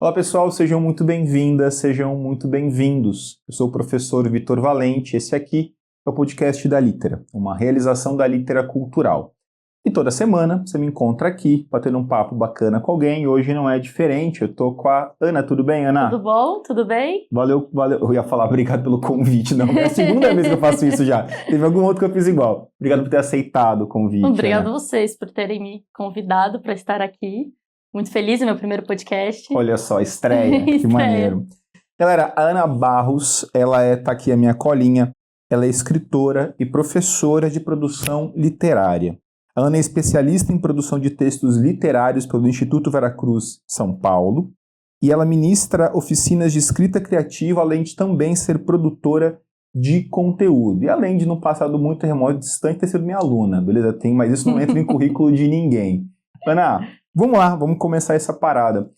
Olá pessoal, sejam muito bem-vindas, sejam muito bem-vindos. Eu sou o professor Vitor Valente, esse aqui é o podcast da Litera, uma realização da Litera Cultural. E toda semana você me encontra aqui, batendo um papo bacana com alguém, e hoje não é diferente, eu tô com a Ana. Tudo bem, Ana? Tudo bom? Tudo bem? Valeu, eu ia falar obrigado pelo convite, não, é a segunda vez que eu faço isso já. Teve algum outro que eu fiz igual. Obrigado por ter aceitado o convite, Obrigado Ana. a vocês por terem me convidado para estar aqui. Muito feliz, é meu primeiro podcast. Olha só, estreia, que Estreia. maneiro. Galera, a Ana Barros, tá aqui a minha colinha, ela é escritora e professora de produção literária. A Ana é especialista em produção de textos literários pelo Instituto Veracruz, São Paulo, e ela ministra oficinas de escrita criativa, além de também ser produtora de conteúdo. E além de, no passado muito remoto e distante, ter sido minha aluna, beleza? Mas isso não entra em currículo de ninguém. Ana, vamos lá, vamos começar essa parada.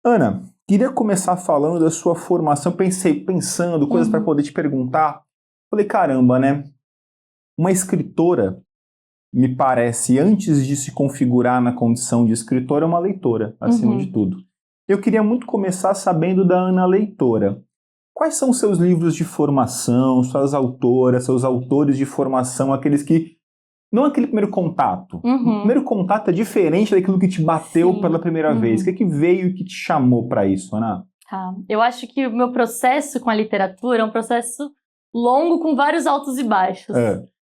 Ana, queria começar falando da sua formação, pensando coisas para poder te perguntar. Falei, caramba, né? Uma escritora, me parece, antes de se configurar na condição de escritora, é uma leitora, acima de tudo. Eu queria muito começar sabendo da Ana leitora. Quais são seus livros de formação, suas autoras, seus autores de formação, aqueles que... Não aquele primeiro contato. O primeiro contato é diferente daquilo que te bateu pela primeira vez. O que veio e que te chamou para isso, Ana? Tá. Eu acho que o meu processo com a literatura é um processo longo com vários altos e baixos.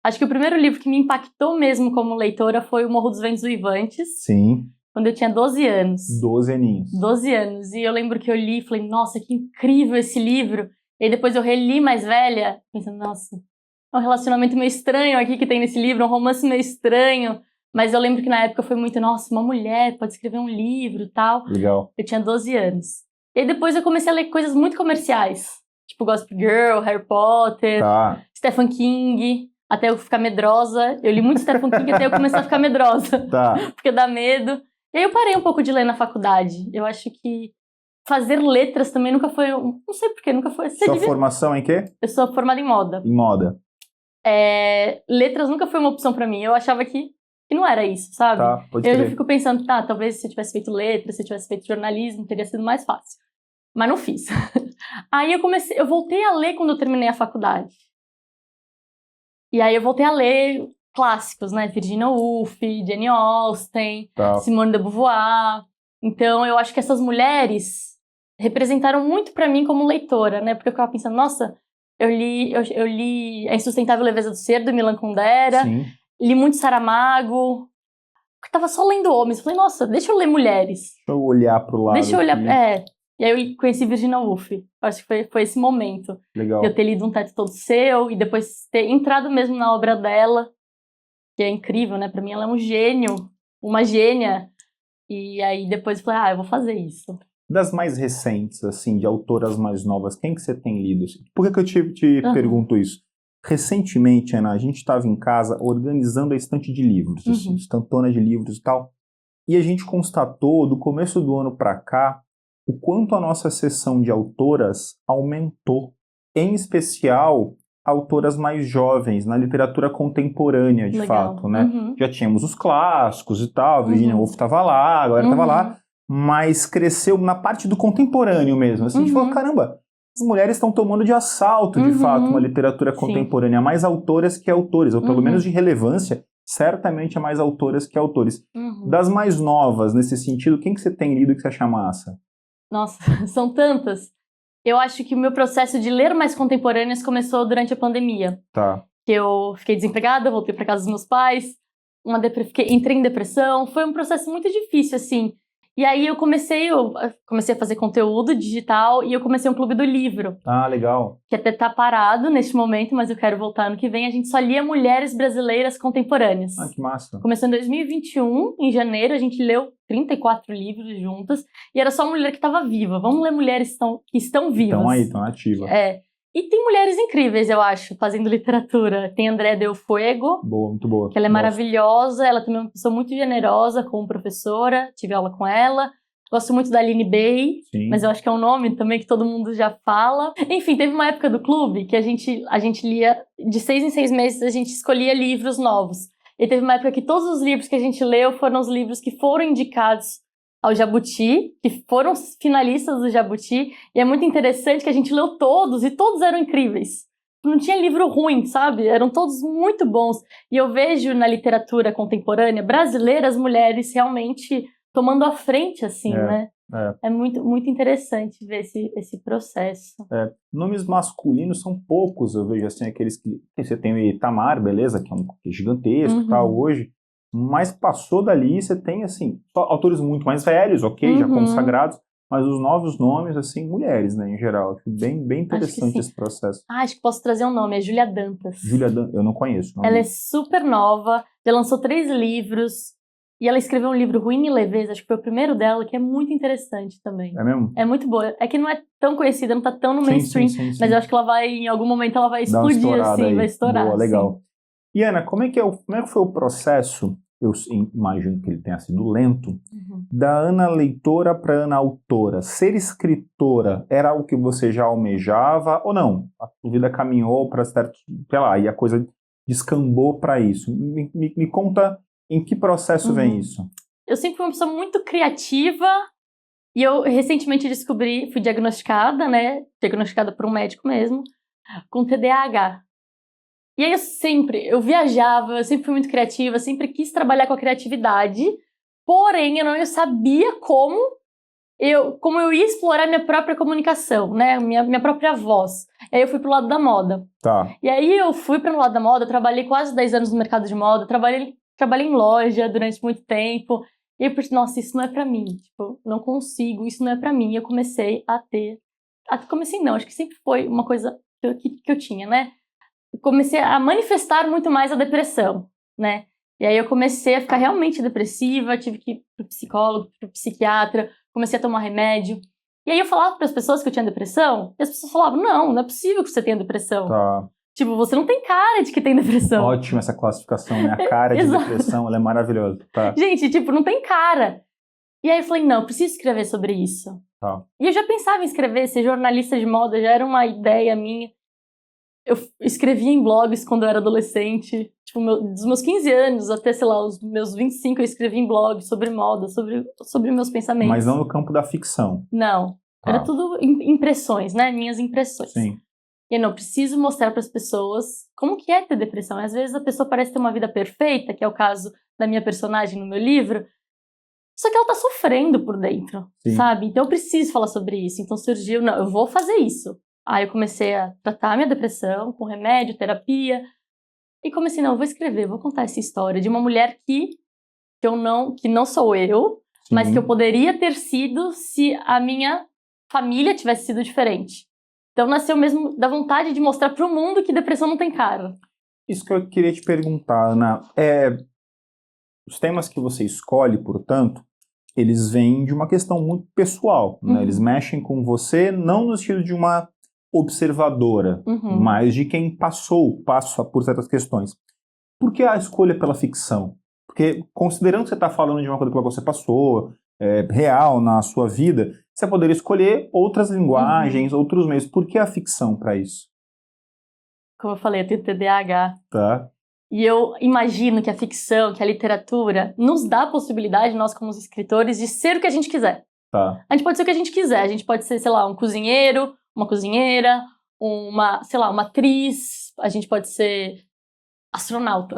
Acho que o primeiro livro que me impactou mesmo como leitora foi O Morro dos Ventos Uivantes. Sim. Quando eu tinha 12 anos. 12 aninhos. 12 anos. E eu lembro que eu li e falei, nossa, que incrível esse livro. E aí depois eu reli mais velha, pensando, nossa... É um relacionamento meio estranho aqui que tem nesse livro, um romance meio estranho. Mas eu lembro que na época foi muito, nossa, uma mulher pode escrever um livro e tal. Legal. Eu tinha 12 anos. E aí depois eu comecei a ler coisas muito comerciais. Tipo Gossip Girl, Harry Potter, Stephen King, até eu ficar medrosa. Eu li muito Stephen King até eu começar a ficar medrosa. Porque dá medo. E aí eu parei um pouco de ler na faculdade. Eu acho que fazer letras também nunca foi... Não sei porquê, nunca foi... Sua formação em quê? Eu sou formada em moda. Em moda. Letras nunca foi uma opção pra mim. Eu achava que não era isso, sabe? Pode eu crer. já fico pensando, talvez se eu tivesse feito letras, se eu tivesse feito jornalismo, teria sido mais fácil. Mas não fiz. Aí eu voltei a ler quando eu terminei a faculdade. E aí eu voltei a ler clássicos, né? Virginia Woolf, Jane Austen, Simone de Beauvoir. Então eu acho que essas mulheres representaram muito pra mim como leitora, né? Porque eu ficava pensando, nossa... Eu li A Insustentável Leveza do Ser, do Milan Kundera. Sim. Li muito Saramago. Eu tava só lendo homens. Eu falei, nossa, deixa eu ler mulheres. Deixa eu olhar pro lado. Deixa eu olhar... E aí eu conheci Virginia Woolf. Eu acho que foi esse momento. Legal. De eu ter lido Um Teto Todo Seu e depois ter entrado mesmo na obra dela. Que é incrível, né? Pra mim ela é um gênio. Uma gênia. E aí depois eu falei, eu vou fazer isso. Das mais recentes, assim, de autoras mais novas, quem que você tem lido? Por que eu te pergunto isso? Recentemente, Ana, a gente estava em casa organizando a estante de livros, assim, estantona de livros e tal, e a gente constatou, do começo do ano para cá, o quanto a nossa seção de autoras aumentou, em especial autoras mais jovens, na literatura contemporânea, de fato, né? Já tínhamos os clássicos e tal, Virginia Woolf estava lá, a galera estava lá, mas cresceu na parte do contemporâneo mesmo. Assim, a gente falou, caramba, as mulheres estão tomando de assalto, de fato, uma literatura contemporânea. Há mais autoras que autores, ou pelo menos de relevância, certamente há mais autoras que autores. Das mais novas, nesse sentido, quem que você tem lido que você acha massa? Nossa, são tantas. Eu acho que o meu processo de ler mais contemporâneas começou durante a pandemia. Que eu fiquei desempregada, voltei para casa dos meus pais, entrei em depressão. Foi um processo muito difícil, assim. E aí eu comecei a fazer conteúdo digital e eu comecei um clube do livro. Legal. Que até tá parado neste momento, mas eu quero voltar ano que vem. A gente só lia mulheres brasileiras contemporâneas. Que massa. Começou em 2021, em janeiro, a gente leu 34 livros juntas. E era só mulher que estava viva. Vamos ler mulheres que estão vivas. Estão aí, estão ativas. E tem mulheres incríveis, eu acho, fazendo literatura. Tem Andrea Del Fuego. Boa, muito boa. Que ela é maravilhosa. Ela também é uma pessoa muito generosa como professora. Tive aula com ela. Gosto muito da Aline Bay. Mas eu acho que é um nome também que todo mundo já fala. Enfim, teve uma época do clube que a gente lia, de 6 em 6 meses, a gente escolhia livros novos. E teve uma época que todos os livros que a gente leu foram os livros que foram indicados ao Jabuti, que foram finalistas do Jabuti, e é muito interessante que a gente leu todos, e todos eram incríveis. Não tinha livro ruim, sabe? Eram todos muito bons. E eu vejo na literatura contemporânea brasileira as mulheres realmente tomando a frente, assim, né? É muito, muito interessante ver esse processo. Nomes masculinos são poucos, eu vejo assim, aqueles que... Você tem o Itamar, beleza, que é gigantesco, tal, hoje, mas passou dali, você tem, assim, autores muito mais velhos, ok, já consagrados, mas os novos nomes, assim, mulheres, né, em geral. Acho bem interessante esse processo. Acho que posso trazer um nome, é Júlia Dantas. Júlia Dantas, eu não conheço. Ela é super nova, já lançou 3 livros, e ela escreveu um livro, Ruína e Leveza, acho que foi o primeiro dela, que é muito interessante também. É mesmo? É muito boa. É que não é tão conhecida, não tá tão no mainstream, mas eu acho que ela vai, em algum momento, ela vai explodir, assim, aí. vai estourar. Boa, legal. Sim. E Ana, como é que foi o processo, eu imagino que ele tenha sido lento, da Ana leitora para Ana autora? Ser escritora era algo que você já almejava ou não? A vida caminhou para certo, sei lá, e a coisa descambou para isso. Me conta em que processo vem isso? Eu sempre fui uma pessoa muito criativa e eu recentemente fui diagnosticada, né? Diagnosticada por um médico mesmo, com TDAH. E aí eu viajava, eu sempre fui muito criativa, sempre quis trabalhar com a criatividade, porém eu não sabia como eu ia explorar minha própria comunicação, né? Minha própria voz. E aí eu fui pro lado da moda. Tá. E aí eu fui para o lado da moda, trabalhei quase 10 anos no mercado de moda, trabalhei em loja durante muito tempo. E eu pensei, nossa, isso não é pra mim. Tipo, não consigo, isso não é pra mim. E eu comecei acho que sempre foi uma coisa que eu tinha, né? Eu comecei a manifestar muito mais a depressão, né? E aí eu comecei a ficar realmente depressiva, tive que ir pro psicólogo, pro psiquiatra, comecei a tomar remédio. E aí eu falava para as pessoas que eu tinha depressão, e as pessoas falavam, não é possível que você tenha depressão. Tá. Tipo, você não tem cara de que tem depressão. Ótima essa classificação, né? A cara de depressão, ela é maravilhosa. Tá. Gente, tipo, não tem cara. E aí eu falei, não, eu preciso escrever sobre isso. Tá. E eu já pensava em escrever, ser jornalista de moda, já era uma ideia minha. Eu escrevia em blogs quando eu era adolescente. Tipo, dos meus 15 anos até, sei lá, os meus 25, eu escrevia em blogs sobre moda, sobre meus pensamentos. Mas não no campo da ficção. Não. Era tudo impressões, né? Minhas impressões. Sim. E eu não preciso mostrar para as pessoas como que é ter depressão. Às vezes a pessoa parece ter uma vida perfeita, que é o caso da minha personagem no meu livro, só que ela tá sofrendo por dentro, sabe? Então eu preciso falar sobre isso. Então surgiu, não, eu vou fazer isso. Aí eu comecei a tratar a minha depressão com remédio, terapia, e comecei, não, eu vou escrever, vou contar essa história de uma mulher que não sou eu, mas que eu poderia ter sido se a minha família tivesse sido diferente. Então nasceu mesmo da vontade de mostrar para o mundo que depressão não tem cara. Isso que eu queria te perguntar, Ana. Os temas que você escolhe, portanto, eles vêm de uma questão muito pessoal, né? Eles mexem com você, não no sentido de uma observadora, mas de quem passa por certas questões. Por que a escolha pela ficção? Porque, considerando que você está falando de uma coisa que você passou, real na sua vida, você poderia escolher outras linguagens, outros meios. Por que a ficção para isso? Como eu falei, eu tenho TDAH. Tá. E eu imagino que a ficção, que a literatura, nos dá a possibilidade, nós como escritores, de ser o que a gente quiser. Tá. A gente pode ser o que a gente quiser. A gente pode ser, sei lá, um cozinheiro, uma cozinheira, uma atriz. A gente pode ser astronauta.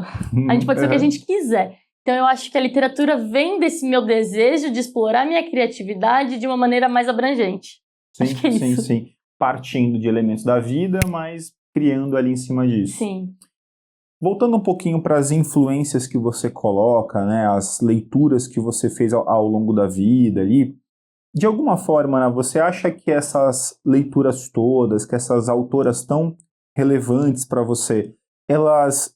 A gente pode ser o que a gente quiser. Então eu acho que a literatura vem desse meu desejo de explorar minha criatividade de uma maneira mais abrangente. Sim, acho que é isso. Sim. Partindo de elementos da vida, mas criando ali em cima disso. Sim. Voltando um pouquinho para as influências que você coloca, né, as leituras que você fez ao longo da vida ali, de alguma forma, né, você acha que essas leituras todas, que essas autoras tão relevantes para você, elas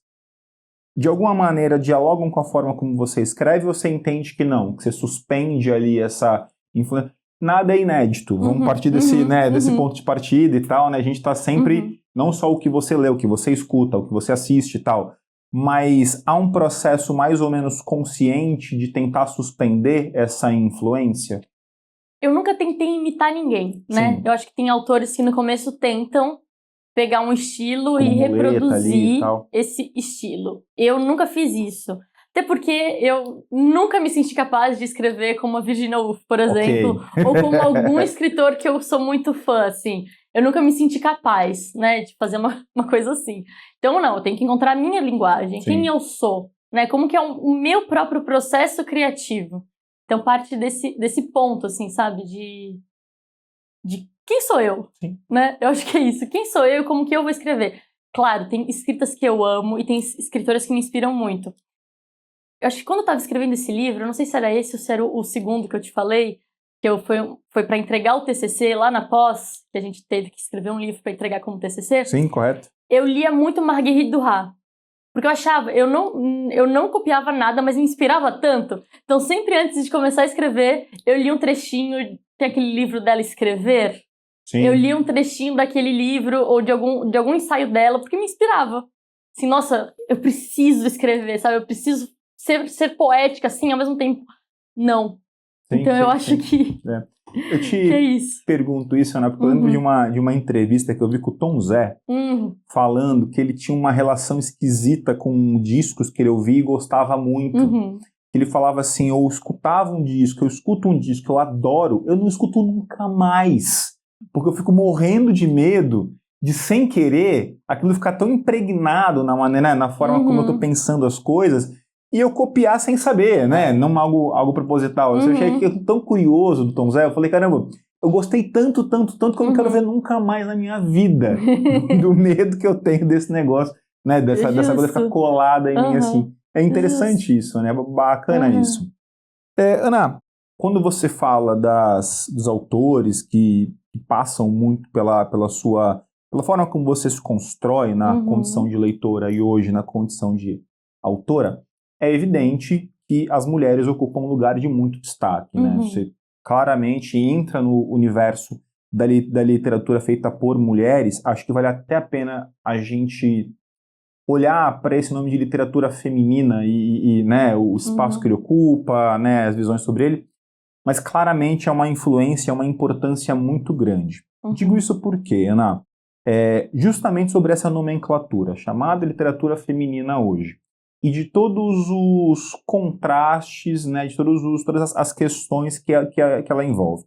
de alguma maneira dialogam com a forma como você escreve, ou você entende que não, que você suspende ali essa influência? Nada é inédito, vamos partir desse ponto de partida e tal, né? A gente está sempre, não só o que você lê, o que você escuta, o que você assiste e tal, mas há um processo mais ou menos consciente de tentar suspender essa influência? Eu nunca tentei imitar ninguém, né? Sim. Eu acho que tem autores que no começo tentam pegar um estilo Como e muleta ali reproduzir e tal. esse estilo. Eu nunca fiz isso. Até porque eu nunca me senti capaz de escrever como a Virginia Woolf, por exemplo, ou como algum escritor que eu sou muito fã, assim. Eu nunca me senti capaz, né, de fazer uma coisa assim. Então, não, eu tenho que encontrar a minha linguagem, quem eu sou, né, como que é o meu próprio processo criativo. Então, parte desse ponto, assim, sabe, de quem sou eu, né? Eu acho que é isso, quem sou eu e como que eu vou escrever. Claro, tem escritas que eu amo e tem escritoras que me inspiram muito. Eu acho que quando eu estava escrevendo esse livro, eu não sei se era esse ou se era o segundo que eu te falei, que foi para entregar o TCC lá na pós, que a gente teve que escrever um livro para entregar como TCC. Sim, correto. Eu lia muito Marguerite Duras, porque eu achava, eu não copiava nada, mas me inspirava tanto. Então, sempre antes de começar a escrever, eu li um trechinho, tem aquele livro dela Escrever. Sim. Eu li um trechinho daquele livro ou de algum ensaio dela, porque me inspirava. Assim, nossa, eu preciso escrever, sabe? Eu preciso ser poética, assim, ao mesmo tempo. Não. Sim, então, eu acho que... Eu te que é isso. pergunto isso, Ana, porque eu lembro de uma entrevista que eu vi com o Tom Zé, falando que ele tinha uma relação esquisita com discos que ele ouvia e gostava muito. Ele falava assim, eu escutava um disco, eu escuto um disco que eu adoro, eu não escuto nunca mais. Porque eu fico morrendo de medo de, sem querer, aquilo ficar tão impregnado na maneira, na forma como eu tô pensando as coisas, e eu copiar sem saber, né? Não algo proposital. Eu achei aquilo tão curioso do Tom Zé, eu falei, caramba, eu gostei tanto, que eu não quero ver nunca mais na minha vida do medo que eu tenho desse negócio, né? Dessa coisa ficar colada em mim, assim. É interessante isso, né? Bacana isso. Ana, quando você fala dos autores que passam muito pela forma como você se constrói na condição de leitora e hoje na condição de autora, é evidente que as mulheres ocupam um lugar de muito destaque, né? Você claramente entra no universo da literatura feita por mulheres. Acho que vale até a pena a gente olhar para esse nome de literatura feminina e né, o espaço que ele ocupa, né, as visões sobre ele, mas claramente é uma influência, é uma importância muito grande. Digo isso porque, Ana, justamente sobre essa nomenclatura, chamada literatura feminina hoje, e de todos os contrastes, né, de todas as questões que ela envolve.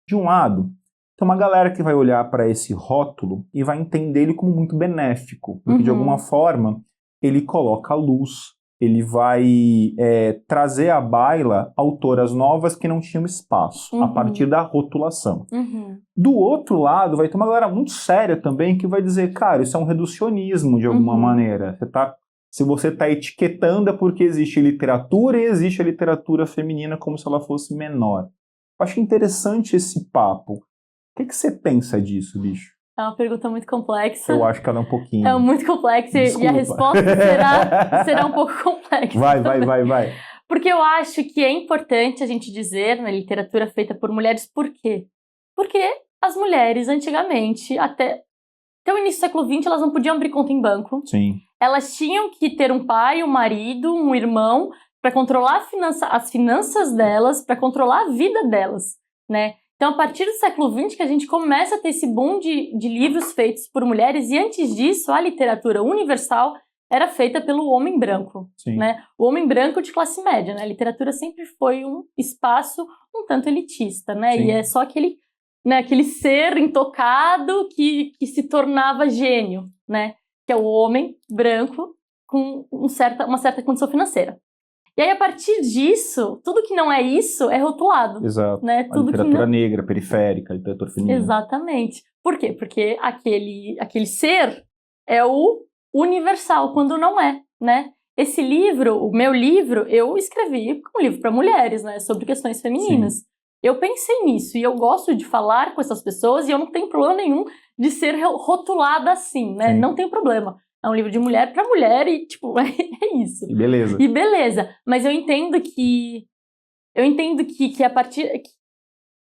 De um lado, tem uma galera que vai olhar para esse rótulo e vai entender ele como muito benéfico, porque de alguma forma ele coloca a luz, ele vai trazer à baila autoras novas que não tinham espaço, a partir da rotulação. Do outro lado, vai ter uma galera muito séria também que vai dizer, cara, isso é um reducionismo de alguma maneira. Se você está etiquetando é porque existe literatura e existe a literatura feminina como se ela fosse menor. Eu acho interessante esse papo. O que você pensa disso, bicho? É uma pergunta muito complexa. Eu acho que ela é um pouquinho. É muito complexa. Desculpa. E a resposta será um pouco complexa. Vai. Porque eu acho que é importante a gente dizer na literatura feita por mulheres por quê? Porque as mulheres, antigamente, até o início do século XX, elas não podiam abrir conta em banco. Sim. Elas tinham que ter um pai, um marido, um irmão, para controlar as finanças delas, para controlar a vida delas, né? Então, a partir do século XX que a gente começa a ter esse boom de livros feitos por mulheres, e antes disso, a literatura universal era feita pelo homem branco, né? O homem branco de classe média, né? A literatura sempre foi um espaço um tanto elitista, né? Sim. E é só aquele ser intocado que se tornava gênio, né? Que é o homem branco com uma certa condição financeira. E aí, a partir disso, tudo que não é isso é rotulado. Exato. Né? Tudo a literatura negra, periférica, a literatura feminina. Exatamente. Por quê? Porque aquele ser é o universal, quando não é, né? Esse livro, o meu livro, eu escrevi um livro para mulheres, né? Sobre questões femininas. Sim. Eu pensei nisso e eu gosto de falar com essas pessoas e eu não tenho problema nenhum de ser rotulada assim, né? Sim. Não tem problema. É um livro de mulher para mulher e, tipo, é isso. E beleza. E beleza. Mas eu entendo que a partir...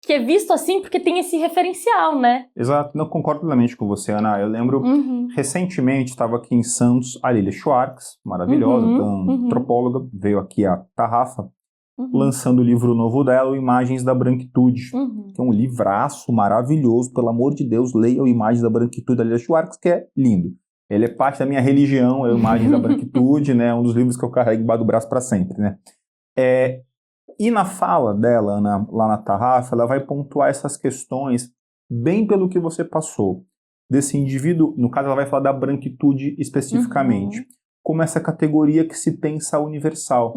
que é visto assim porque tem esse referencial, né? Exato. Não, concordo plenamente com você, Ana. Eu lembro, recentemente, estava aqui em Santos, a Lilia Schwartz, maravilhosa, antropóloga, veio aqui a Tarrafa, lançando o livro novo dela, o Imagens da Branquitude, que é um livraço maravilhoso. Pelo amor de Deus, leiam Imagens da Branquitude da Lilia Schwartz, que é lindo. Ele é parte da minha religião, a Imagem da Branquitude, né? Um dos livros que eu carrego embaixo do braço para sempre, né? E na fala dela, Ana, lá na Tarrafa, ela vai pontuar essas questões bem pelo que você passou. Desse indivíduo, no caso ela vai falar da branquitude especificamente, como essa categoria que se pensa universal.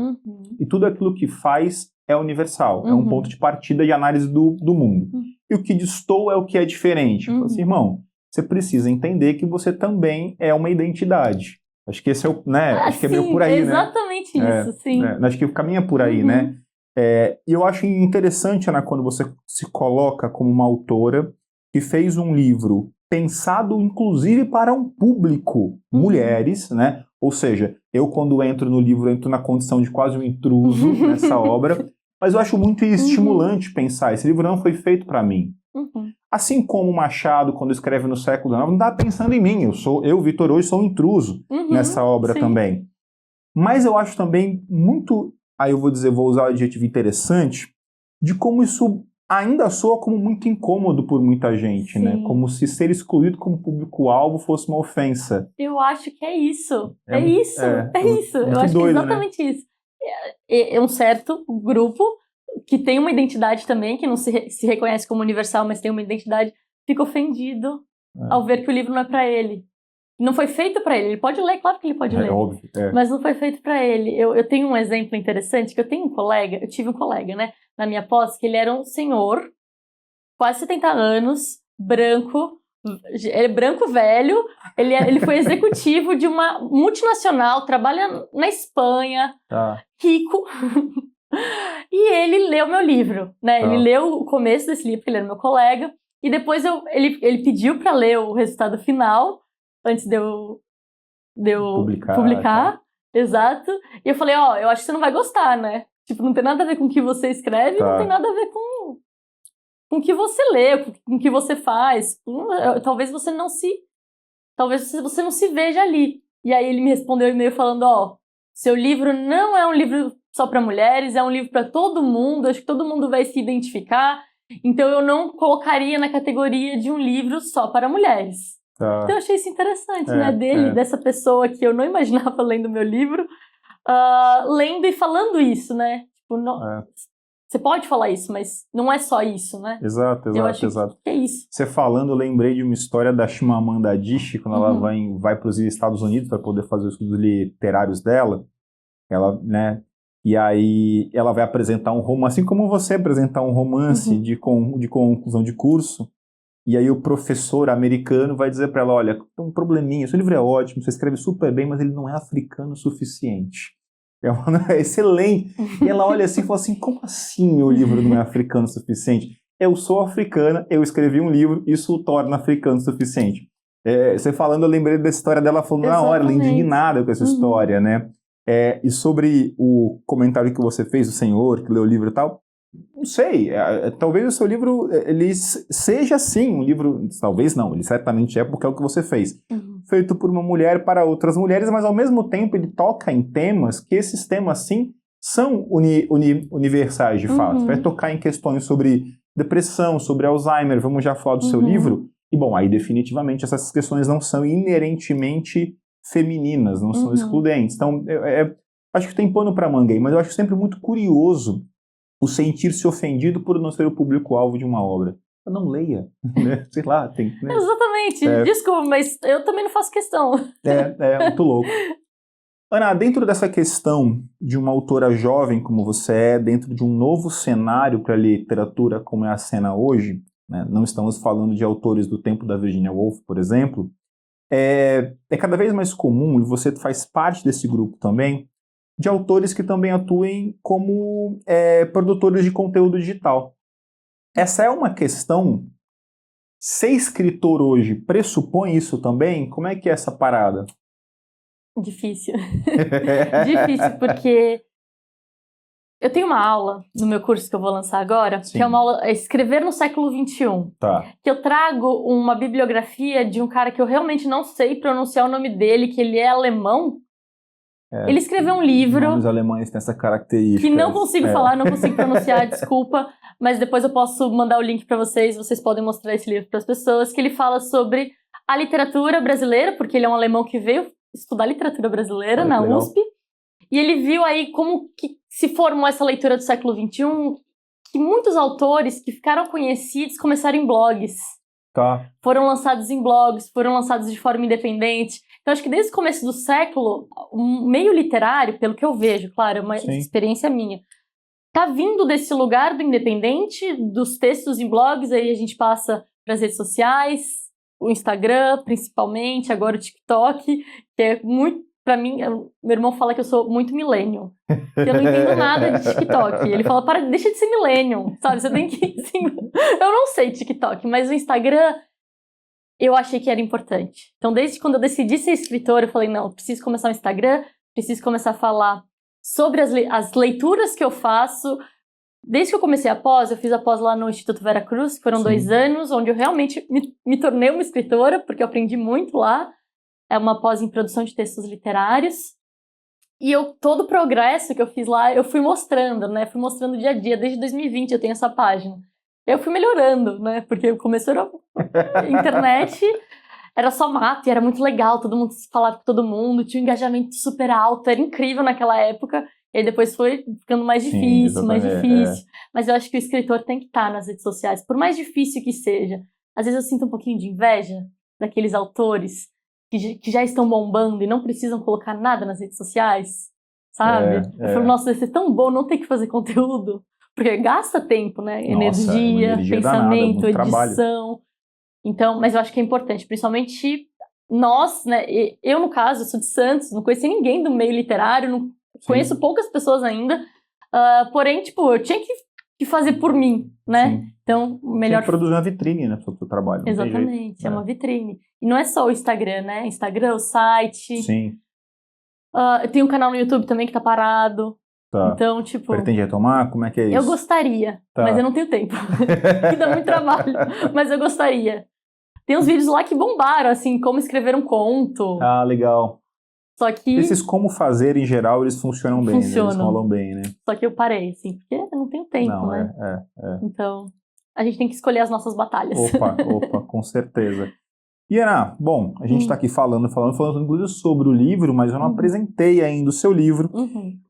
E tudo aquilo que faz é universal, é um ponto de partida de análise do mundo. E o que destoa é o que é diferente. Fala assim, irmão, você precisa entender que você também é uma identidade. Acho que esse é o, né? Acho que é meio por aí, exatamente né? isso, sim. Acho que caminha por aí, né? E eu acho interessante, Ana, quando você se coloca como uma autora que fez um livro pensado, inclusive, para um público, mulheres, né? Ou seja, eu quando entro no livro, entro na condição de quase um intruso nessa obra, mas eu acho muito estimulante pensar, esse livro não foi feito para mim. Assim como Machado, quando escreve no século XIX, não está pensando em mim, eu, Vitor, hoje sou um intruso nessa obra também. Mas eu acho também muito, aí eu vou usar o adjetivo interessante, de como isso ainda soa como muito incômodo por muita gente, né? Como se ser excluído como público-alvo fosse uma ofensa. Eu acho que é isso. É isso. Eu acho doido, que é exatamente isso. É um certo grupo que tem uma identidade também, que não se reconhece como universal, mas tem uma identidade, fica ofendido ao ver que o livro não é para ele. Não foi feito para ele. Ele pode ler, claro que ele pode ler. Óbvio. Mas não foi feito para ele. Eu tenho um exemplo interessante, que eu tive um colega, né, na minha pós, que ele era um senhor, quase 70 anos, branco velho, ele foi executivo de uma multinacional, trabalha na Espanha, rico, e ele leu meu livro, né? Ele leu o começo desse livro, porque ele era meu colega, e depois ele pediu para ler o resultado final, antes de eu publicar. Exato, e eu falei, eu acho que você não vai gostar, né? Tipo, não tem nada a ver com o que você escreve, não tem nada a ver com o que você lê, com o que você faz. Talvez você não se veja ali. E aí ele me respondeu um e-mail falando, seu livro não é um livro só para mulheres, é um livro para todo mundo, acho que todo mundo vai se identificar, então eu não colocaria na categoria de um livro só para mulheres. Então eu achei isso interessante, né, dessa pessoa que eu não imaginava lendo meu livro, lendo e falando isso, né? Tipo, você pode falar isso, mas não é só isso, né? Exato. Que é isso. Você falando, eu lembrei de uma história da Chimamanda Adichie, quando ela vai para os Estados Unidos para poder fazer os estudos literários dela. Ela, né? E aí ela vai apresentar um romance, assim como você apresentar um romance de conclusão de curso. E aí o professor americano vai dizer para ela, olha, tem um probleminha, seu livro é ótimo, você escreve super bem, mas ele não é africano o suficiente. É excelente. E ela olha assim e fala assim, como assim meu livro não é africano o suficiente? Eu sou africana, eu escrevi um livro, isso o torna africano o suficiente. Você falando, eu lembrei dessa história dela falando na hora, ela indignada com essa história, né? E sobre o comentário que você fez, o senhor que leu o livro e tal, não sei, talvez o seu livro ele seja sim um livro, talvez não, ele certamente é porque é o que você fez, feito por uma mulher para outras mulheres, mas ao mesmo tempo ele toca em temas que esses temas sim são universais de fato, vai tocar em questões sobre depressão, sobre Alzheimer, vamos já falar do seu livro, e bom, aí definitivamente essas questões não são inerentemente femininas, não são excludentes, então acho que tem pano para manga aí, mas eu acho sempre muito curioso o sentir-se ofendido por não ser o público-alvo de uma obra. Eu não leia, né? Sei lá, tem... Né? Exatamente, desculpa, mas eu também não faço questão. Muito louco. Ana, dentro dessa questão de uma autora jovem como você é, dentro de um novo cenário para a literatura como é a cena hoje, né? Não estamos falando de autores do tempo da Virginia Woolf, por exemplo, é cada vez mais comum, e você faz parte desse grupo também, de autores que também atuem como produtores de conteúdo digital. Essa é uma questão. Ser escritor hoje pressupõe isso também? Como é que é essa parada? Difícil. Difícil, porque eu tenho uma aula no meu curso que eu vou lançar agora, que é uma aula Escrever no século XXI. Que eu trago uma bibliografia de um cara que eu realmente não sei pronunciar o nome dele, que ele é alemão. Ele escreveu um livro... Os alemães têm essa característica. Que não consigo falar, não consigo pronunciar, desculpa. Mas depois eu posso mandar o link para vocês podem mostrar esse livro para as pessoas, que ele fala sobre a literatura brasileira, porque ele é um alemão que veio estudar literatura brasileira na legal. USP, e ele viu aí como que se formou essa leitura do século XXI, que muitos autores que ficaram conhecidos começaram em blogs. Tá. Foram lançados em blogs, foram lançados de forma independente. Então, acho que desde o começo do século, o meio literário, pelo que eu vejo, claro, é uma Sim. experiência minha, tá vindo desse lugar do independente, dos textos em blogs, aí a gente passa para as redes sociais, o Instagram, principalmente, agora o TikTok, que é muito, para mim, meu irmão fala que eu sou muito millennial, que eu não entendo nada de TikTok. Ele fala, deixa de ser millennial, sabe? Você tem que... Assim, eu não sei TikTok, mas o Instagram eu achei que era importante. Então, desde quando eu decidi ser escritora, eu falei, não, eu preciso começar o Instagram, preciso começar a falar sobre as leituras que eu faço. Desde que eu comecei a pós, eu fiz a pós lá no Instituto Vera Cruz, que foram Sim. 2 anos, onde eu realmente me tornei uma escritora, porque eu aprendi muito lá. É uma pós em produção de textos literários. E todo o progresso que eu fiz lá, eu fui mostrando, né? Fui mostrando dia a dia. Desde 2020 eu tenho essa página. Eu fui melhorando, né? Porque o começo era internet, era só mato, e era muito legal, todo mundo falava com todo mundo, tinha um engajamento super alto, era incrível naquela época. E aí depois foi ficando mais difícil, mais difícil. Mas eu acho que o escritor tem que estar nas redes sociais, por mais difícil que seja. Às vezes eu sinto um pouquinho de inveja daqueles autores que já estão bombando e não precisam colocar nada nas redes sociais, sabe? Eu falo, nossa, deve ser tão bom não ter que fazer conteúdo, porque gasta tempo, né? Nossa, energia pensamento, danada, edição. Trabalho. Então, mas eu acho que é importante, principalmente nós, né? Eu, no caso, eu sou de Santos, não conheci ninguém do meio literário, não conheço poucas pessoas ainda, porém, tipo, eu tinha que fazer por mim, né? Sim. Então, melhor... Tem que produzir uma vitrine, né, pro seu trabalho. Exatamente, é uma vitrine. E não é só o Instagram, né? Instagram, o site. Sim. Eu tenho um canal no YouTube também que tá parado. Tá. Então, tipo... Pretende retomar? Como é que é isso? Eu gostaria, mas eu não tenho tempo. Que dá muito trabalho, mas eu gostaria. Tem uns vídeos lá que bombaram, assim, como escrever um conto. Ah, legal. Só que... Esses como fazer, em geral, eles funcionam bem, né? Eles rolam bem, né? Só que eu parei, assim, porque eu não tenho tempo, não, né? Então, a gente tem que escolher as nossas batalhas. Opa, com certeza. E Ana, bom, a gente está aqui falando inclusive sobre o livro, mas eu não apresentei ainda o seu livro.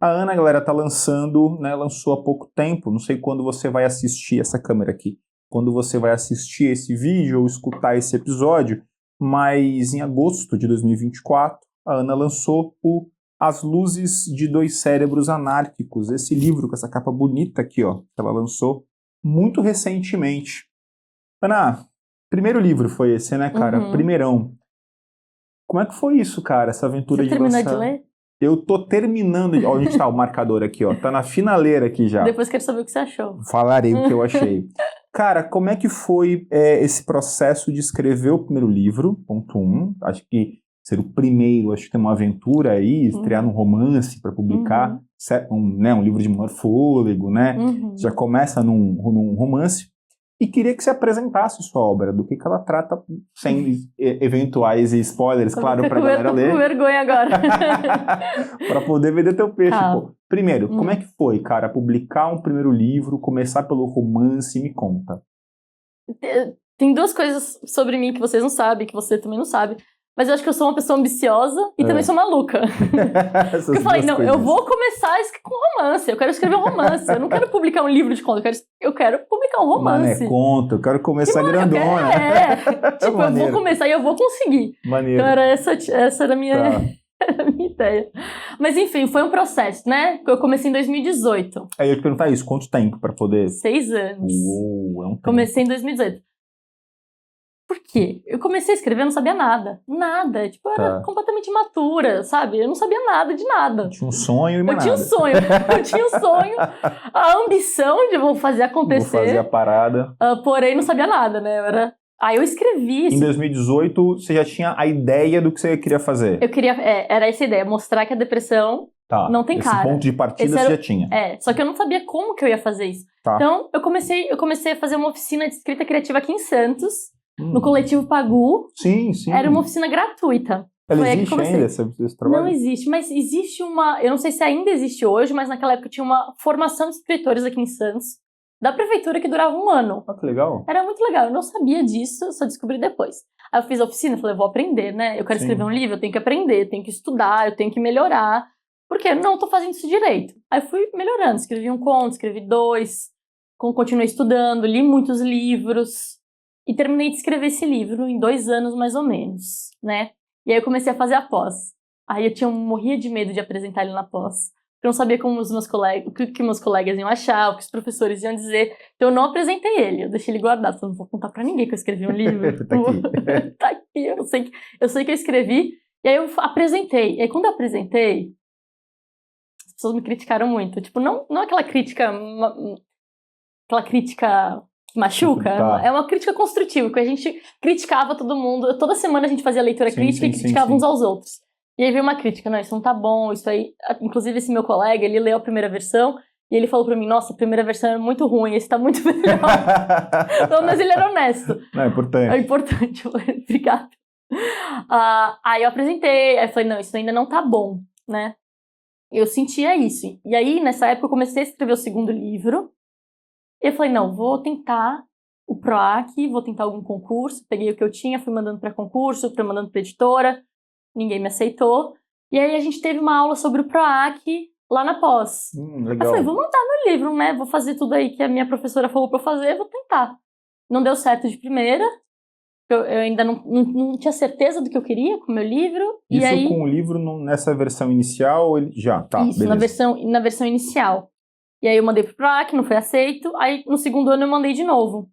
A Ana, galera, está lançando, né, lançou há pouco tempo, não sei quando você vai assistir essa câmera aqui, quando você vai assistir esse vídeo ou escutar esse episódio, mas em agosto de 2024, a Ana lançou o As Luzes de Dois Cérebros Anárquicos, esse livro com essa capa bonita aqui, ó, que ela lançou muito recentemente. Ana, primeiro livro foi esse, né, cara? Primeirão. Como é que foi isso, cara, essa aventura de lançar? Você terminou de ler? Eu tô terminando. Ó, onde tá o marcador aqui, ó. Tá na finaleira aqui já. Depois quero saber o que você achou. Falarei o que eu achei. Cara, como é que foi esse processo de escrever o primeiro livro? Ponto 1. Acho que ser o primeiro, acho que tem uma aventura aí, estrear num romance para publicar, um livro de maior fôlego, né? Já começa num romance. E queria que você apresentasse sua obra, do que ela trata, sem eventuais spoilers, claro, pra galera ler. Tô com vergonha agora. Pra poder vender teu peixe, pô. Primeiro, como é que foi, cara, publicar um primeiro livro, começar pelo romance, me conta. Tem 2 coisas sobre mim que vocês não sabem, que você também não sabe. Mas eu acho que eu sou uma pessoa ambiciosa e também sou maluca. Porque eu falei, não, eu vou começar com romance, eu quero escrever um romance, eu não quero publicar um livro de conto, eu quero publicar um romance. Mano, é conto, eu quero começar grandona. Tipo, eu vou começar e eu vou conseguir. Maneiro. Então era essa era a minha, era a minha ideia. Mas enfim, foi um processo, né? Eu comecei em 2018. Aí eu ia te perguntar isso, quanto tempo pra poder... 6 anos. Uou, é um tempo. Comecei em 2018. Por quê? Eu comecei a escrever, eu não sabia nada. Nada. Tipo, eu era completamente imatura, sabe? Eu não sabia nada de nada. Tinha um sonho e mais nada. Eu tinha um sonho, a ambição de vou fazer acontecer. Vou fazer a parada. Porém, não sabia nada, né? Aí eu escrevi. Em 2018, você já tinha a ideia do que você queria fazer? Eu queria, era essa ideia, mostrar que a depressão não tem cara. Esse ponto de partida você já tinha. Só que eu não sabia como que eu ia fazer isso. Então, eu comecei a fazer uma oficina de escrita criativa aqui em Santos, no Coletivo Pagu. Sim. Era uma oficina gratuita. Ela existe ainda, esse trabalho? Não existe, mas existe eu não sei se ainda existe hoje, mas naquela época tinha uma formação de escritores aqui em Santos, da prefeitura que durava 1 ano. Ah, que legal. Era muito legal, eu não sabia disso, eu só descobri depois. Aí eu fiz a oficina, falei, eu vou aprender, né? Eu quero Sim. escrever um livro, eu tenho que aprender, eu tenho que estudar, eu tenho que melhorar, porque eu não tô fazendo isso direito. Aí eu fui melhorando, escrevi um conto, escrevi 2, continuei estudando, li muitos livros e terminei de escrever esse livro em 2 anos mais ou menos, né? E aí eu comecei a fazer a pós. Aí eu morria de medo de apresentar ele na pós. Eu não sabia como os meus colegas, o que meus colegas iam achar, o que os professores iam dizer. Então eu não apresentei ele, eu deixei ele guardado. Falei, não vou contar pra ninguém que eu escrevi um livro. Tá aqui. Tá aqui, eu sei que eu escrevi. E aí eu apresentei. E aí quando eu apresentei, as pessoas me criticaram muito. Tipo, não aquela crítica que machuca, Tá. é uma crítica construtiva, porque a gente criticava todo mundo. Toda semana a gente fazia leitura crítica e criticava sim. uns aos outros. E aí veio uma crítica, não, isso não tá bom, isso aí... Inclusive esse meu colega, ele leu a primeira versão e ele falou pra mim, nossa, a primeira versão é muito ruim, esse tá muito melhor. Então, mas ele era honesto. Não, é importante. É importante, obrigada. Aí eu apresentei, aí eu falei, não, isso ainda não tá bom, né? Eu sentia isso. E aí, nessa época, eu comecei a escrever o 2º livro. E eu falei, não, vou tentar o PROAC, vou tentar algum concurso. Peguei o que eu tinha, fui mandando pra concurso, fui mandando pra editora. Ninguém me aceitou. E aí a gente teve uma aula sobre o PROAC lá na pós. Legal. Eu falei, vou montar meu livro, né? Vou fazer tudo aí que a minha professora falou pra eu fazer, vou tentar. Não deu certo de primeira. Eu ainda não tinha certeza do que eu queria com o meu livro. Isso e aí, com o livro nessa versão inicial, ele já, tá, isso, beleza. na versão inicial. E aí eu mandei pro PROAC, não foi aceito. Aí no 2º ano eu mandei de novo.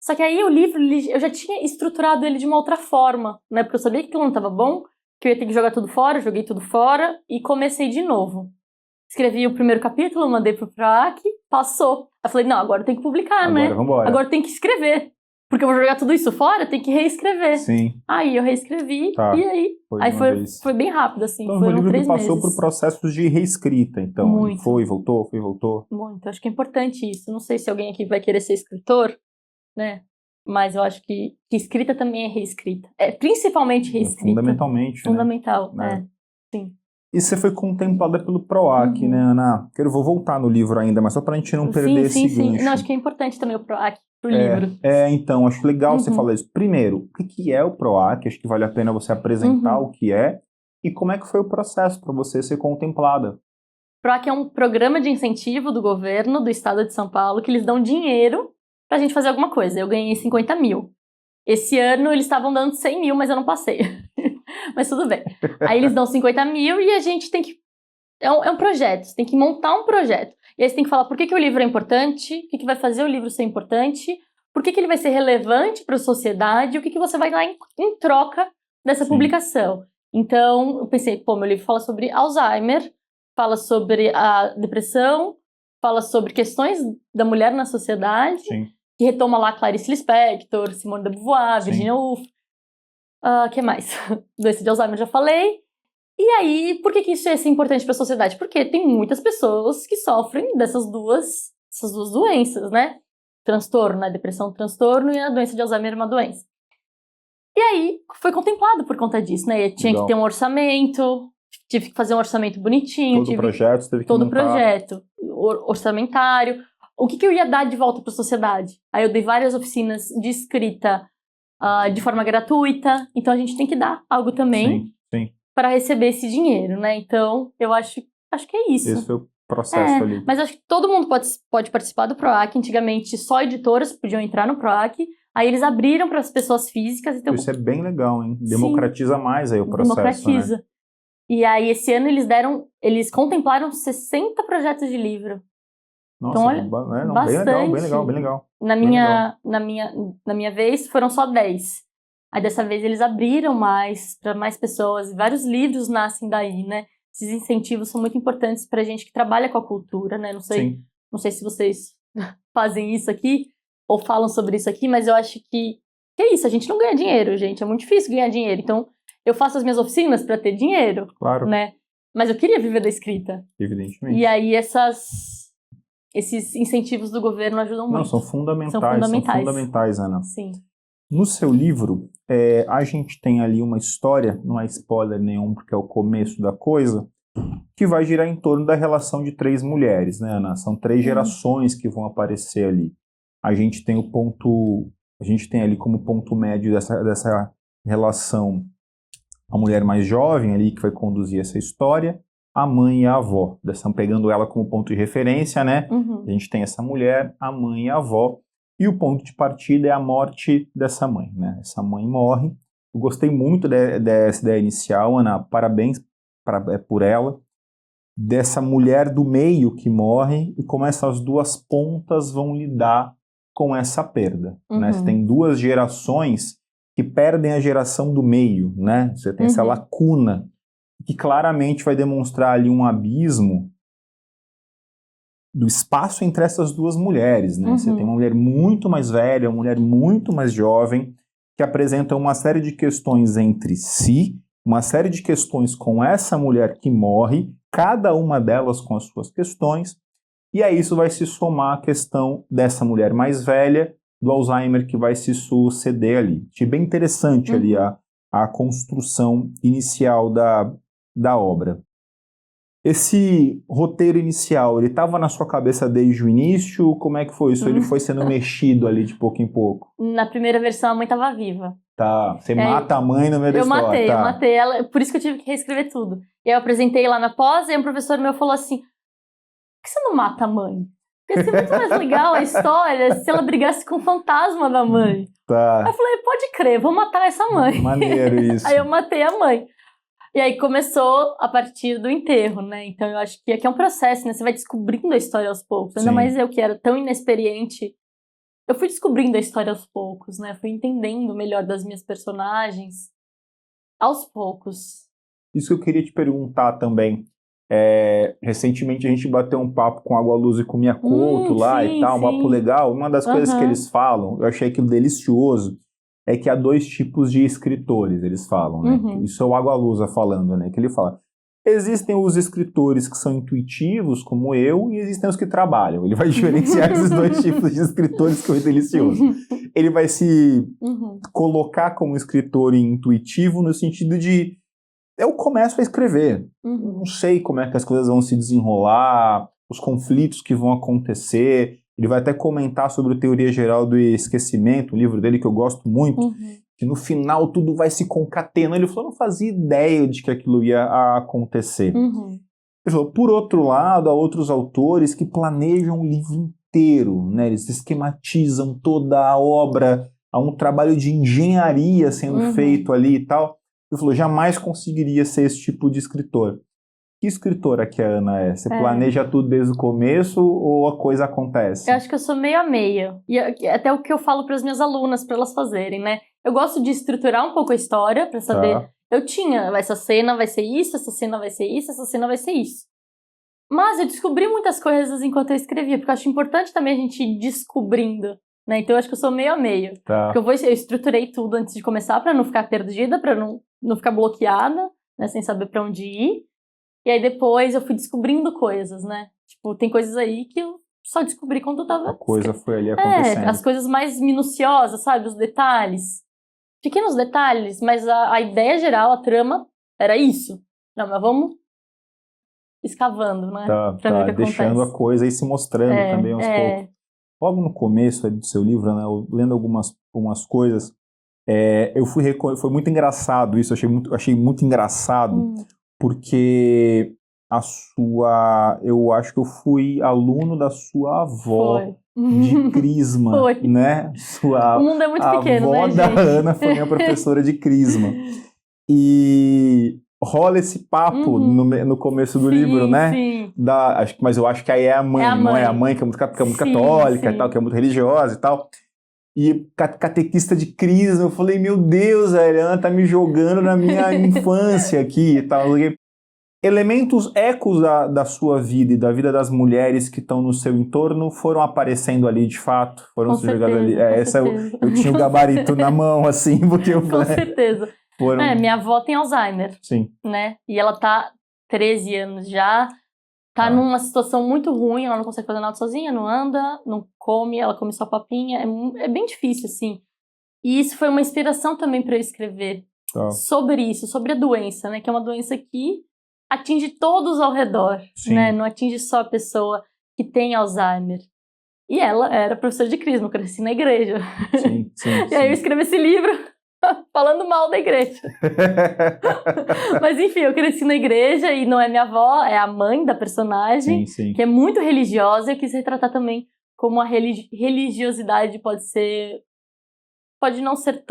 Só que aí o livro, eu já tinha estruturado ele de uma outra forma, né? Porque eu sabia que aquilo não estava bom, que eu ia ter que jogar tudo fora, joguei tudo fora e comecei de novo. Escrevi o 1º capítulo, mandei pro PROAC, passou. Aí falei, não, agora eu tenho que publicar, né? Vambora. Agora eu tenho que escrever. Porque eu vou jogar tudo isso fora, eu tenho que reescrever. Sim. Aí eu reescrevi Tá. e aí foi bem rápido, assim. Então, foram o livro 3 que passou meses. por processos de reescrita, então. Muito. Foi, voltou. Muito. Acho que é importante isso. Não sei se alguém aqui vai querer ser escritor, né? Mas eu acho que escrita também é reescrita. É principalmente reescrita. Fundamentalmente, Fundamental, né? Sim. E você foi contemplada pelo PROAC, né, Ana? Eu vou voltar no livro ainda, mas só pra gente não perder esse gancho. Sim. Não, acho que é importante também o PROAC pro livro. Então, acho legal você falar isso. Primeiro, o que é o PROAC? Acho que vale a pena você apresentar o que é. E como é que foi o processo para você ser contemplada? O PROAC é um programa de incentivo do governo do estado de São Paulo, que eles dão dinheiro pra gente fazer alguma coisa. Eu ganhei 50 mil. Esse ano eles estavam dando 100 mil, mas eu não passei. Mas tudo bem. Aí eles dão 50 mil e a gente tem que... É um projeto, você tem que montar um projeto. E aí você tem que falar por que o livro é importante, o que vai fazer o livro ser importante, por que ele vai ser relevante para a sociedade, e o que você vai dar em troca dessa publicação. Então, eu pensei, meu livro fala sobre Alzheimer, fala sobre a depressão, fala sobre questões da mulher na sociedade, que retoma lá Clarice Lispector, Simone de Beauvoir, Virginia Woolf. Que mais? Doença de Alzheimer já falei. E aí, por que isso ia ser importante para a sociedade? Porque tem muitas pessoas que sofrem dessas duas doenças, né? Transtorno, né? Depressão, transtorno, e a doença de Alzheimer é uma doença. E aí, foi contemplado por conta disso, né? Eu tinha que ter um orçamento, tive que fazer um orçamento bonitinho. Todo projeto você teve que montar. Todo projeto, orçamentário. O que eu ia dar de volta para a sociedade? Aí eu dei várias oficinas de escrita de forma gratuita, então a gente tem que dar algo também para receber esse dinheiro, né? Então, eu acho que é isso. Esse foi o processo ali. Mas acho que todo mundo pode participar do PROAC. Antigamente, só editoras podiam entrar no PROAC. Aí eles abriram para as pessoas físicas. Então, isso é bem legal, hein? Democratiza mais aí o processo, democratiza. Né? E aí, esse ano, eles contemplaram 60 projetos de livro. Nossa, então, olha, bastante. Bem legal. Na minha vez, foram só 10. Aí, dessa vez, eles abriram mais para mais pessoas. Vários livros nascem daí, né? Esses incentivos são muito importantes para a gente que trabalha com a cultura, né? Não sei se vocês fazem isso aqui ou falam sobre isso aqui, mas eu acho que é isso. A gente não ganha dinheiro, gente. É muito difícil ganhar dinheiro. Então, eu faço as minhas oficinas para ter dinheiro, né? Mas eu queria viver da escrita. Evidentemente. E aí, esses incentivos do governo ajudam muito. Não, são fundamentais, Ana. Sim. No seu livro, a gente tem ali uma história, não é spoiler nenhum, porque é o começo da coisa, que vai girar em torno da relação de 3 mulheres, né, Ana? São 3 gerações que vão aparecer ali. A gente tem ali como ponto médio dessa relação a mulher mais jovem ali que vai conduzir essa história, a mãe e a avó, pegando ela como ponto de referência, né? A gente tem essa mulher, a mãe e a avó, e o ponto de partida é a morte dessa mãe, né? Essa mãe morre. Eu gostei muito dessa ideia inicial, Ana, parabéns por ela, dessa mulher do meio que morre e como essas 2 pontas vão lidar com essa perda, né? Você tem 2 gerações que perdem a geração do meio, né? Você tem essa lacuna que claramente vai demonstrar ali um abismo do espaço entre essas 2 mulheres, né? Você tem uma mulher muito mais velha, uma mulher muito mais jovem, que apresentam uma série de questões entre si, uma série de questões com essa mulher que morre, cada uma delas com as suas questões, e aí isso vai se somar à questão dessa mulher mais velha, do Alzheimer que vai se suceder ali. Achei bem interessante ali a construção inicial da obra. Esse roteiro inicial, ele estava na sua cabeça desde o início? Como é que foi isso? Ele foi sendo mexido ali de pouco em pouco? Na primeira versão, a mãe estava viva. Tá, você mata a mãe no meio da história. Eu matei ela, por isso que eu tive que reescrever tudo. E aí eu apresentei lá na pós, e um professor meu falou assim, por que você não mata a mãe? Ia ser muito mais legal a história se ela brigasse com o fantasma da mãe. Tá. Aí eu falei, pode crer, vou matar essa mãe. Maneiro isso. Aí eu matei a mãe. E aí começou a partir do enterro, né? Então eu acho que aqui é um processo, né? Você vai descobrindo a história aos poucos. Ainda mais eu que era tão inexperiente. Eu fui descobrindo a história aos poucos, né? Fui entendendo melhor das minhas personagens aos poucos. Isso que eu queria te perguntar também. Recentemente a gente bateu um papo com Água Luz e com Mia Couto lá e tal, um papo legal. Uma das coisas que eles falam, eu achei aquilo delicioso, é que há 2 tipos de escritores, eles falam, né? Isso é o Água Luz falando, né? Que ele fala, existem os escritores que são intuitivos, como eu, e existem os que trabalham. Ele vai diferenciar esses 2 tipos de escritores, que é delicioso. Ele vai se colocar como escritor intuitivo no sentido de eu começo a escrever. Não sei como é que as coisas vão se desenrolar, os conflitos que vão acontecer. Ele vai até comentar sobre a Teoria Geral do Esquecimento, um livro dele que eu gosto muito, que no final tudo vai se concatenando. Ele falou, não fazia ideia de que aquilo ia acontecer. Ele falou, por outro lado, há outros autores que planejam o livro inteiro, né? Eles esquematizam toda a obra, há um trabalho de engenharia sendo feito ali e tal. Ele falou, jamais conseguiria ser esse tipo de escritor. Que escritora que a Ana é? Você planeja tudo desde o começo ou a coisa acontece? Eu acho que eu sou meio a meio. E até o que eu falo para as minhas alunas, para elas fazerem, né? Eu gosto de estruturar um pouco a história, para saber... Eu tinha, essa cena vai ser isso, essa cena vai ser isso, essa cena vai ser isso. Mas eu descobri muitas coisas enquanto eu escrevia, porque eu acho importante também a gente ir descobrindo, né? Então eu acho que eu sou meio a meio. Porque eu estruturei tudo antes de começar para não ficar perdida, para não ficar bloqueada, né? Sem saber para onde ir. E aí depois eu fui descobrindo coisas, né? Tipo, tem coisas aí que eu só descobri quando eu tava... A coisa foi ali acontecendo. As coisas mais minuciosas, sabe? Os detalhes. Pequenos detalhes, mas a ideia geral, a trama, era isso. Não, mas vamos escavando, né? Pra ver o que deixando acontece. A coisa e se mostrando também aos poucos. Logo no começo do seu livro, né? Eu lendo algumas coisas, foi muito engraçado isso, achei muito engraçado, porque eu acho que eu fui aluno da sua avó de Crisma, né? O mundo é muito pequeno, né, gente? A avó da Ana foi minha professora de Crisma. E rola esse papo no começo do livro, né? Sim. Mas eu acho que aí é a mãe, não é a mãe que é muito católica e tal, que é muito religiosa e tal. E catequista de Crisma, eu falei, meu Deus, a Ana tá me jogando na minha infância aqui e tal. Elementos, ecos da sua vida e da vida das mulheres que estão no seu entorno foram aparecendo ali de fato, foram se jogados ali. Eu tinha o gabarito na mão, assim, porque eu falei... Com certeza. Minha avó tem Alzheimer, sim, né? E ela tá 13 anos já, tá numa situação muito ruim, ela não consegue fazer nada sozinha, não anda, não come, ela come só papinha, é bem difícil, assim. E isso foi uma inspiração também para eu escrever sobre isso, sobre a doença, né? Que é uma doença que atinge todos ao redor, Sim. né? Não atinge só a pessoa que tem Alzheimer. E ela era professora de crisma, eu cresci na igreja. Sim, sim, E aí eu escrevi esse livro falando mal da igreja. Mas enfim, eu cresci na igreja e não é minha avó, é a mãe da personagem, sim, sim. que é muito religiosa, e eu quis retratar também como a religiosidade pode não ser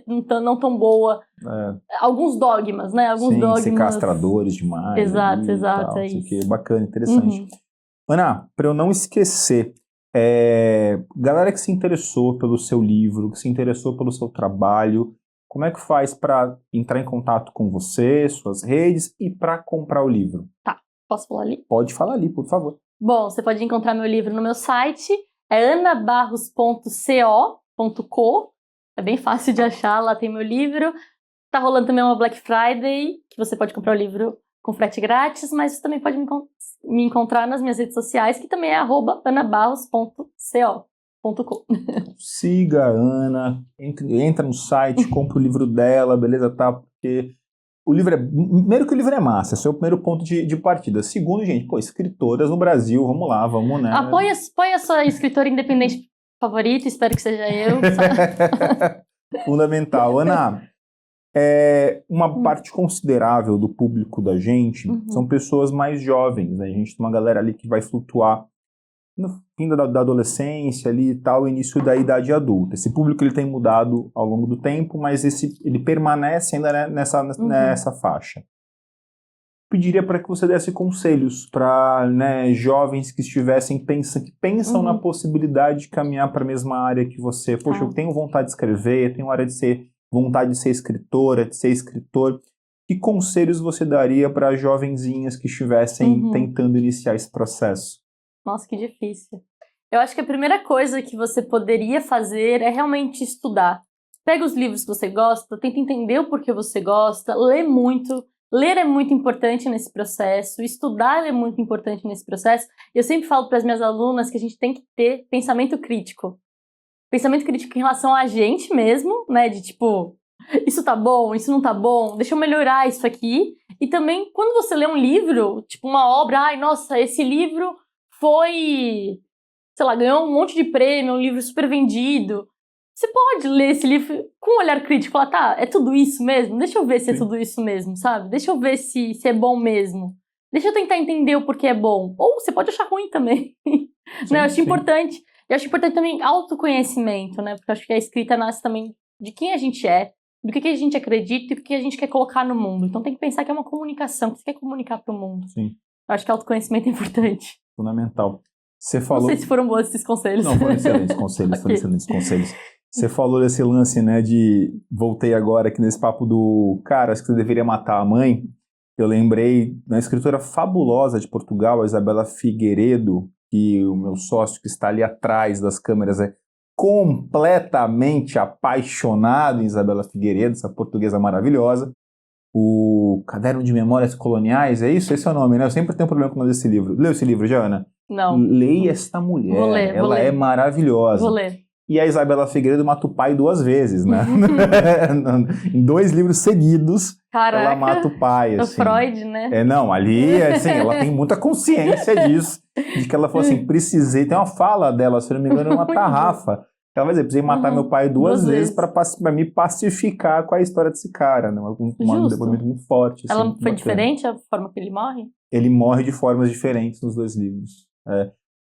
não tão boa. Alguns dogmas, né? Alguns dogmas. Ser castradores demais. Exato, exato, é isso. isso. Que é bacana, interessante. Ana, para eu não esquecer, galera que se interessou pelo seu livro, que se interessou pelo seu trabalho, como é que faz para entrar em contato com você, suas redes e para comprar o livro? Tá, posso falar ali? Pode falar ali, por favor. Bom, você pode encontrar meu livro no meu site, é anabarros.co.co, é bem fácil de achar, lá tem meu livro. Tá rolando também uma Black Friday, que você pode comprar o livro com frete grátis, mas você também pode me encontrar nas minhas redes sociais, que também é @anabarros.co.co. Siga a Ana, entra no site, compra o livro dela, beleza? Tá? Porque o livro primeiro que o livro é massa, esse é o primeiro ponto de partida. Segundo, gente, escritoras no Brasil, vamos lá, vamos, né? Apoia a sua escritora independente favorita, espero que seja eu. Fundamental. Ana, uma parte considerável do público da gente são pessoas mais jovens, né? A gente tem uma galera ali que vai flutuar no fim da adolescência ali e tal, início da idade adulta. Esse público ele tem mudado ao longo do tempo, mas ele permanece ainda nessa faixa. Pediria para que você desse conselhos para, né, jovens que pensam na possibilidade de caminhar para a mesma área que você. Poxa, eu tenho vontade de escrever, tenho vontade de ser escritora, de ser escritor. Que conselhos você daria para jovenzinhas que estivessem tentando iniciar esse processo? Nossa, que difícil. Eu acho que a primeira coisa que você poderia fazer é realmente estudar. Pega os livros que você gosta, tenta entender o porquê você gosta, lê muito. Ler é muito importante nesse processo, estudar é muito importante nesse processo. Eu sempre falo para as minhas alunas que a gente tem que ter pensamento crítico. Pensamento crítico em relação a gente mesmo, né? De tipo, isso tá bom, isso não tá bom, deixa eu melhorar isso aqui. E também, quando você lê um livro, tipo uma obra, ai, nossa, esse livro foi, sei lá, ganhou um monte de prêmio, um livro super vendido. Você pode ler esse livro com um olhar crítico e falar, tá, é tudo isso mesmo? Deixa eu ver se é tudo isso mesmo, sabe? Deixa eu ver se é bom mesmo. Deixa eu tentar entender o porquê é bom. Ou você pode achar ruim também. Né? Eu acho importante. Eu acho importante também autoconhecimento, né? Porque eu acho que a escrita nasce também de quem a gente é, do que a gente acredita e do que a gente quer colocar no mundo. Então tem que pensar que é uma comunicação, que você quer comunicar para o mundo. Sim. Eu acho que autoconhecimento é importante. Fundamental. Você falou... Não sei se foram bons esses conselhos. Não, foram excelentes conselhos, foram excelentes conselhos. Você falou desse lance, né, voltei agora aqui nesse papo do cara, acho que você deveria matar a mãe. Eu lembrei de uma escritora fabulosa de Portugal, a Isabela Figueiredo, que o meu sócio que está ali atrás das câmeras é completamente apaixonado em Isabela Figueiredo, essa portuguesa maravilhosa. O Caderno de Memórias Coloniais, é isso? Esse é o nome, né? Eu sempre tenho problema com o nome desse livro. Leu esse livro, Jana? Não. Leia esta mulher. Vou ler. Ela é maravilhosa. Vou ler. E a Isabela Figueiredo mata o pai 2 vezes, né? Em 2 livros seguidos, Caraca, ela mata o pai, assim. O Freud, né? Não, ali, assim, ela tem muita consciência disso, de que ela falou assim, precisei, tem uma fala dela, se não me engano, é uma tarrafa. Ela vai dizer, precisei matar meu pai 2 vezes para me pacificar com a história desse cara, né? Um depoimento muito forte. Assim, ela muito foi bacana. diferente a forma que ele morre? Ele morre de formas diferentes nos 2 livros.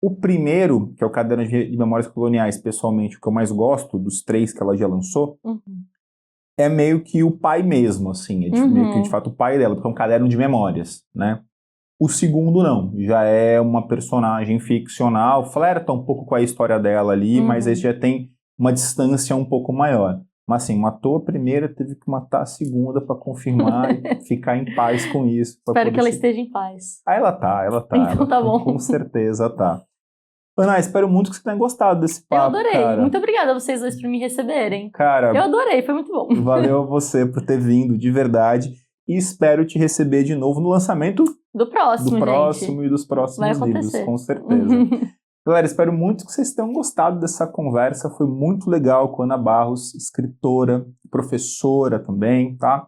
O primeiro, que é o Caderno de Memórias Coloniais, pessoalmente, o que eu mais gosto, dos 3 que ela já lançou, é meio que o pai mesmo, assim, é meio que de fato o pai dela, porque é um caderno de memórias, né? O segundo não, já é uma personagem ficcional, flerta um pouco com a história dela ali, mas aí já tem uma distância um pouco maior. Mas assim, matou a primeira, teve que matar a segunda para confirmar e ficar em paz com isso. Espero que ela esteja em paz. Ela tá. Então tá bom. Com certeza tá. Ana, espero muito que você tenha gostado desse papo, Eu adorei. cara. Muito obrigada a vocês dois por me receberem. Cara, eu adorei, foi muito bom. Valeu a você por ter vindo, de verdade. E espero te receber de novo no lançamento do próximo gente. E dos próximos livros, com certeza. Galera, espero muito que vocês tenham gostado dessa conversa. Foi muito legal com a Ana Barros, escritora, professora também, tá?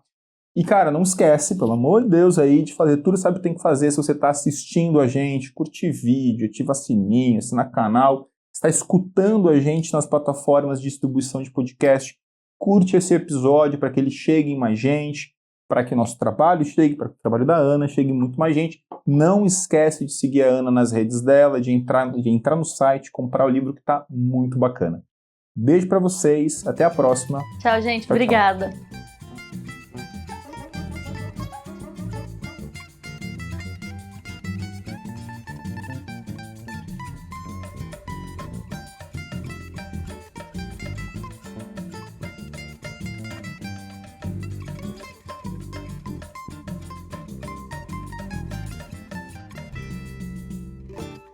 E, cara, não esquece, pelo amor de Deus, aí, de fazer tudo que sabe o que tem que fazer. Se você está assistindo a gente, curtir vídeo, ativa sininho, assinar canal, está escutando a gente nas plataformas de distribuição de podcast, curte esse episódio para que ele chegue em mais gente, para que nosso trabalho chegue, para que o trabalho da Ana chegue em muito mais gente. Não esquece de seguir a Ana nas redes dela, de entrar no site, comprar o livro que está muito bacana. Beijo para vocês, até a próxima. Tchau, gente. Tchau, tchau. Obrigada.